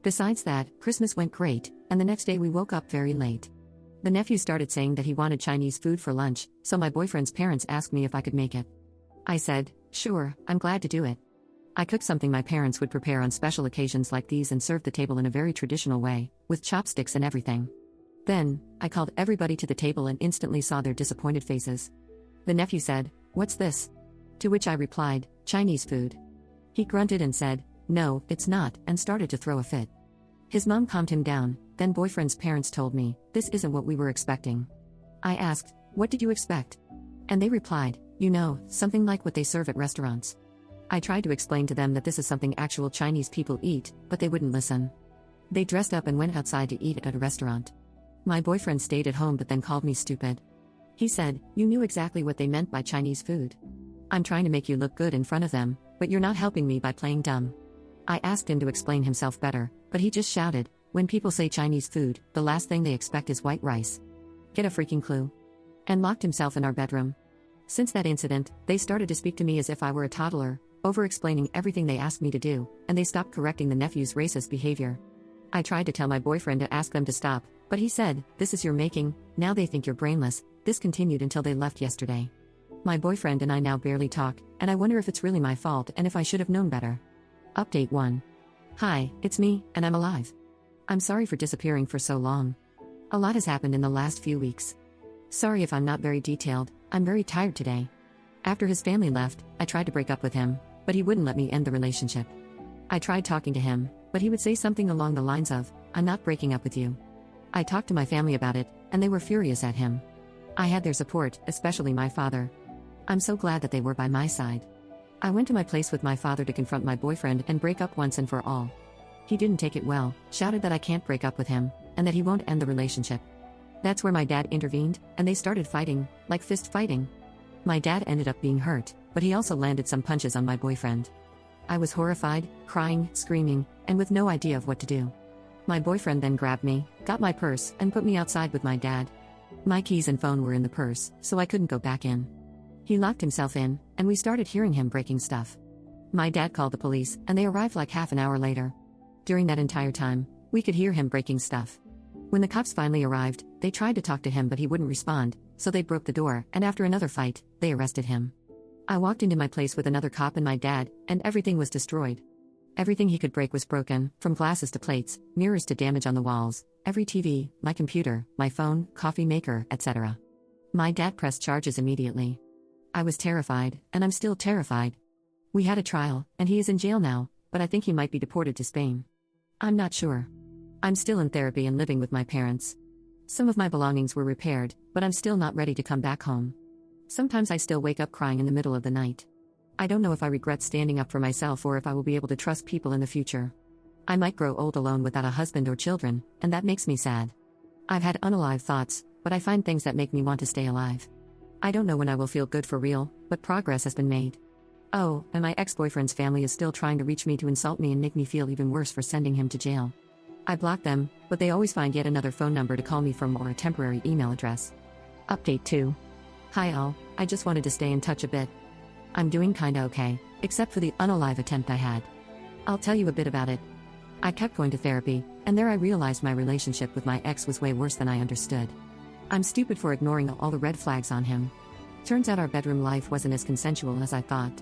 Besides that, Christmas went great, and the next day we woke up very late. The nephew started saying that he wanted Chinese food for lunch, so my boyfriend's parents asked me if I could make it. I said, sure, I'm glad to do it. I cooked something my parents would prepare on special occasions like these and served the table in a very traditional way, with chopsticks and everything. Then, I called everybody to the table and instantly saw their disappointed faces. The nephew said, "What's this?" To which I replied, "Chinese food." He grunted and said, "No, it's not," and started to throw a fit. His mom calmed him down, then boyfriend's parents told me, "This isn't what we were expecting." I asked, "What did you expect?" And they replied, something like what they serve at restaurants." I tried to explain to them that this is something actual Chinese people eat, but they wouldn't listen. They dressed up and went outside to eat at a restaurant. My boyfriend stayed at home but then called me stupid. He said, "You knew exactly what they meant by Chinese food. I'm trying to make you look good in front of them, but you're not helping me by playing dumb." I asked him to explain himself better, but he just shouted, "When people say Chinese food, the last thing they expect is white rice. Get a freaking clue." And locked himself in our bedroom. Since that incident, they started to speak to me as if I were a toddler, over-explaining everything they asked me to do, and they stopped correcting the nephew's racist behavior. I tried to tell my boyfriend to ask them to stop, but he said, "This is your making, now they think you're brainless." This continued until they left yesterday. My boyfriend and I now barely talk, and I wonder if it's really my fault and if I should have known better. Update 1. Hi, it's me, and I'm alive. I'm sorry for disappearing for so long. A lot has happened in the last few weeks. Sorry if I'm not very detailed, I'm very tired today. After his family left, I tried to break up with him, but he wouldn't let me end the relationship. I tried talking to him, but he would say something along the lines of, "I'm not breaking up with you." I talked to my family about it, and they were furious at him. I had their support, especially my father. I'm so glad that they were by my side. I went to my place with my father to confront my boyfriend and break up once and for all. He didn't take it well, shouted that I can't break up with him, and that he won't end the relationship. That's where my dad intervened, and they started fighting, like fist fighting. My dad ended up being hurt, but he also landed some punches on my boyfriend. I was horrified, crying, screaming, and with no idea of what to do. My boyfriend then grabbed me, got my purse, and put me outside with my dad. My keys and phone were in the purse, so I couldn't go back in. He locked himself in, and we started hearing him breaking stuff. My dad called the police, and they arrived like half an hour later. During that entire time, we could hear him breaking stuff. When the cops finally arrived, they tried to talk to him but he wouldn't respond, so they broke the door, and after another fight, they arrested him. I walked into my place with another cop and my dad, and everything was destroyed. Everything he could break was broken, from glasses to plates, mirrors to damage on the walls, every TV, my computer, my phone, coffee maker, etc. My dad pressed charges immediately. I was terrified, and I'm still terrified. We had a trial, and he is in jail now, but I think he might be deported to Spain. I'm not sure. I'm still in therapy and living with my parents. Some of my belongings were repaired, but I'm still not ready to come back home. Sometimes I still wake up crying in the middle of the night. I don't know if I regret standing up for myself or if I will be able to trust people in the future. I might grow old alone without a husband or children, and that makes me sad. I've had unalive thoughts, but I find things that make me want to stay alive. I don't know when I will feel good for real, but progress has been made. Oh, and my ex-boyfriend's family is still trying to reach me to insult me and make me feel even worse for sending him to jail. I blocked them, but they always find yet another phone number to call me from or a temporary email address. Update 2. Hi all, I just wanted to stay in touch a bit. I'm doing kinda okay, except for the unalive attempt I had. I'll tell you a bit about it. I kept going to therapy, and there I realized my relationship with my ex was way worse than I understood. I'm stupid for ignoring all the red flags on him. Turns out our bedroom life wasn't as consensual as I thought.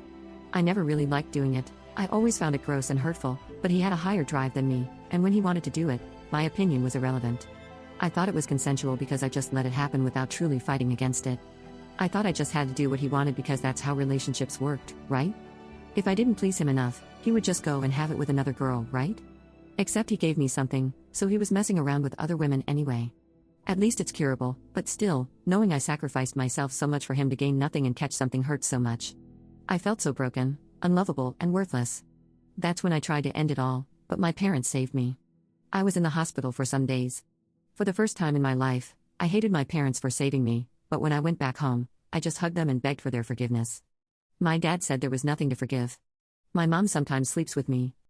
I never really liked doing it, I always found it gross and hurtful, but he had a higher drive than me, and when he wanted to do it, my opinion was irrelevant. I thought it was consensual because I just let it happen without truly fighting against it. I thought I just had to do what he wanted because that's how relationships worked, right? If I didn't please him enough, he would just go and have it with another girl, right? Except he gave me something, so he was messing around with other women anyway. At least it's curable, but still, knowing I sacrificed myself so much for him to gain nothing and catch something hurts so much. I felt so broken, unlovable, and worthless. That's when I tried to end it all, but my parents saved me. I was in the hospital for some days. For the first time in my life, I hated my parents for saving me, but when I went back home, I just hugged them and begged for their forgiveness. My dad said there was nothing to forgive. My mom sometimes sleeps with me,